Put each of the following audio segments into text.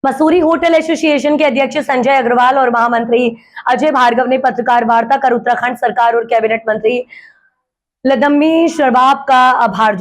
Mussoorie hotel association के अध्यक्ष संजय अग्रवाल और महामंत्री अजय भार्गव ने पत्रकार वार्ता कर उत्तराखंड सरकार और कैबिनेट मंत्री लदम्मी शबीब का आभार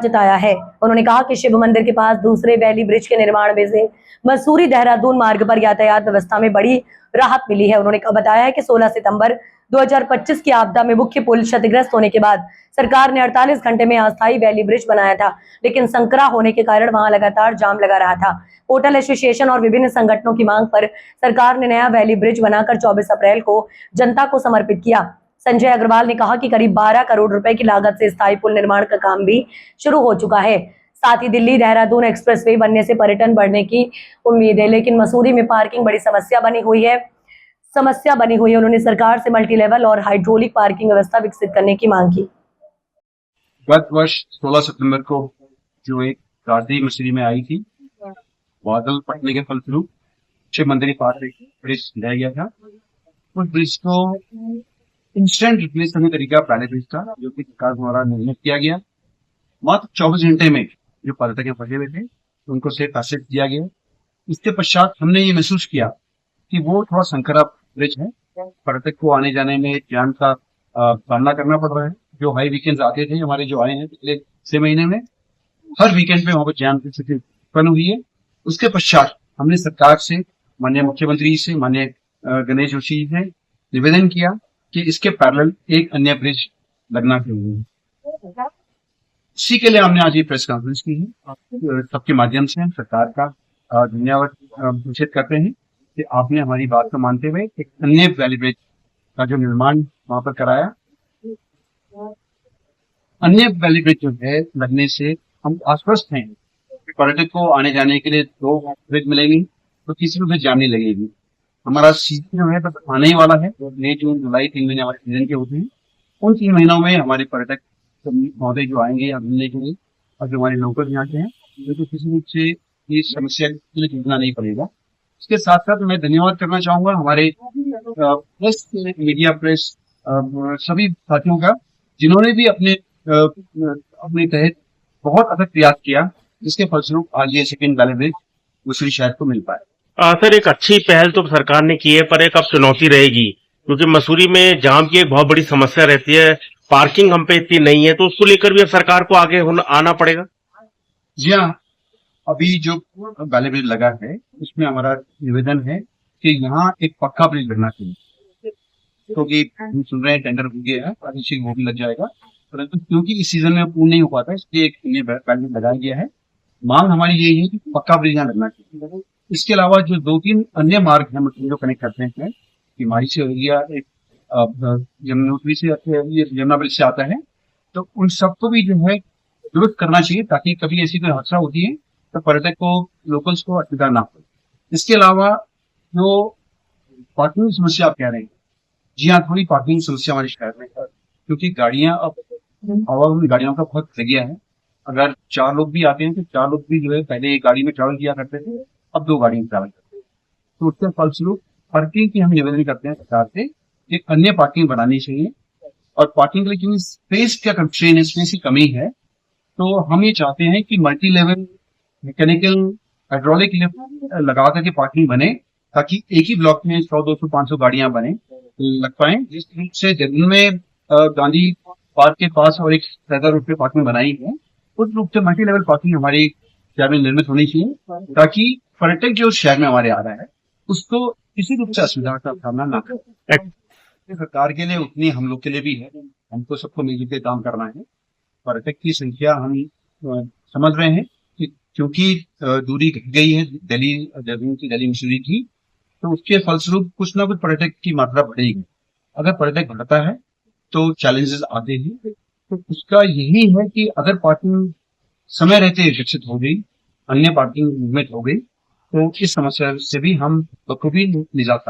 जताया है। उन्होंने कहा कि शिव मंदिर के पास दूसरे वैली ब्रिज के निर्माण में से मसूरी देहरादून मार्ग पर यातायात व्यवस्था में बड़ी राहत मिली है। उन्होंने बताया है कि 16 सितंबर 2025 की आपदा में मुख्य पुल क्षतिग्रस्त होने के बाद सरकार ने 48 घंटे में अस्थायी वैली ब्रिज बनाया था, लेकिन संकरा होने के कारण वहां लगातार जाम लगा रहा था। होटल एसोसिएशन और विभिन्न संगठनों की मांग पर सरकार ने नया वैली ब्रिज बनाकर 24 अप्रैल को जनता को समर्पित किया। संजय अग्रवाल ने कहा कि करीब 12 करोड़ रुपए की लागत से स्थायी पुल निर्माण का काम भी शुरू हो चुका है। साथ ही दिल्ली देहरादून एक्सप्रेसवे बनने से पर्यटन बढ़ने की उम्मीद है, लेकिन मसूरी में पार्किंग बड़ी समस्या बनी हुई है। उन्होंने सरकार से मल्टी लेवल और हाइड्रोलिक पार्किंग व्यवस्था विकसित करने की मांग की। गत वर्ष 16 सितंबर को जो एक त्रासदी मसूरी में आई थी, बादल फटने के फलस्वरूप शिव मंदिर के पास ब्रिज गिराया गया था। उस ब्रिज को इंस्टेंट रिप्लेस करने का तरीका पहले ब्रिज था, जो कि सरकार द्वारा निर्मित किया गया। मात्र 24 घंटे में जो पर्यटक फंसे हुए थे उनको सेफ पैसेज दिया गया। इसके पश्चात हमने ये महसूस किया कि वो थोड़ा संकरा ब्रिज है, पर्यटक को आने जाने में जाम का सामना करना पड़ रहा है। जो हाई वीकेंड आते थे हमारे जो आए हैं पिछले 6 महीने में, हर वीकेंड पे वहां पर जाम की स्थिति उत्पन्न हुई है। उसके पश्चात हमने सरकार से, माननीय मुख्यमंत्री से, माननीय गणेश जोशी से निवेदन किया कि इसके पैरेलल एक अन्य ब्रिज लगना चाहिए। इसी के लिए हमने आज ये प्रेस कॉन्फ्रेंस की है। सबके माध्यम से हम सरकार का धन्यवाद घोषित करते हैं कि आपने हमारी बात को मानते हुए एक अन्य वैली ब्रिज का जो निर्माण वहां पर कराया। अन्य वैली ब्रिज जो है लगने से हम आश्वस्त हैं कि पर्यटक को आने जाने के लिए 2 ब्रिज मिलेंगी, तो तीसरी ब्रिज जाम नहीं लगेगी। हमारा सीजन जो है बस आने ही वाला है। मई, जून, जुलाई 3 महीने हमारे सीजन के होते हैं। उन 3 महीनों में हमारे पर्यटक महोदय जो आएंगे यहाँ घूमने के लिए, और जो हमारे लोकल यहाँ के हैं, तो किसी रूप से ये समस्या के लिए जूझना नहीं पड़ेगा। इसके साथ साथ मैं धन्यवाद करना चाहूंगा हमारे प्रेस, मीडिया प्रेस, सभी साथियों का, जिन्होंने भी अपने तहत बहुत अधिक प्रयास किया, जिसके फलस्वरूप आज ये सेकेंड वैली ब्रिज मसूरी शहर को मिल पाए। सर, एक अच्छी पहल तो सरकार ने की है, पर एक अब चुनौती रहेगी, क्योंकि मसूरी में जाम की एक बहुत बड़ी समस्या रहती है। पार्किंग हम पे इतनी नहीं है, तो उसको लेकर भी अब सरकार को आगे आना पड़ेगा। जी हाँ, अभी जो वैली ब्रिज लगा है उसमें हमारा निवेदन है कि यहाँ एक पक्का ब्रिज बनना चाहिए, क्योंकि हम सुन रहे हैं टेंडर हो गया है, वो भी लग जाएगा, परंतु क्योंकि इस सीजन में पूर्ण नहीं हो पाता, इसलिए एक वैली ब्रिज लगाया गया है। मांग हमारी यही है कि पक्का ब्रिज यहाँ लगना चाहिए। इसके अलावा जो 2-3 अन्य मार्ग हैं मतलब जो कनेक्ट करते हैं, हिमारी से हो गया, एक यमुनोत्री से यमुना ब्रिज से आता है, तो उन सबको भी जो है दुरुस्त करना चाहिए, ताकि कभी ऐसी कोई हादसा होती है तो पर्यटक को, लोकल्स को असुविधा ना हो। इसके अलावा जो पार्किंग समस्या आप कह रहे हैं, जी हाँ, थोड़ी पार्किंग समस्या हमारे शहर में है, क्योंकि गाड़ियां अब आवागमन गाड़ियों का बहुत लगिया है। अगर 4 लोग भी आते हैं तो 4 लोग भी जो है पहले एक गाड़ी में ट्रैवल किया करते थे, अब 2 गाड़ी में ट्रैवल करते हैं। तो उसके फलस्वरूप पार्किंग की हम निवेदन करते हैं सरकार से, एक अन्य पार्किंग बनानी चाहिए। और पार्किंग के लिए क्योंकि स्पेस का कंस्ट्रेन है, स्पेस की कमी है, तो हम ये चाहते हैं कि multi level mechanical hydraulic lift लगा करके पार्किंग बने, ताकि एक ही ब्लॉक में 100, 200, 500 गाड़ियां लग पाए। जिस रूप से दिल्ली में गांधी पार्क के पास और एक सैदा रोड पे पार्किंग बनाई है, उस रूप से मल्टी लेवल पार्किंग हमारी शहर में निर्मित होनी चाहिए, ताकि पर्यटक जो शहर में हमारे आ रहा है उसको किसी रूप से असुविधा का सामना ना करे। सरकार के लिए उतनी हम लोग के लिए भी है, हमको सबको मिलकर के काम करना है। पर्यटक की संख्या हम समझ रहे हैं कि क्योंकि दूरी घट गई है दिल्ली मसूरी की, तो उसके फलस्वरूप कुछ ना कुछ पर्यटक की मात्रा बढ़ेगी। अगर पर्यटक बढ़ता है तो चैलेंजेस आते हैं, तो उसका यही है कि अगर पार्किंग समय रहते विकसित हो गई, अन्य पार्किंग मूवमेंट हो गई, तो इस समस्या से भी हम बखूबी निजात पाएंगे।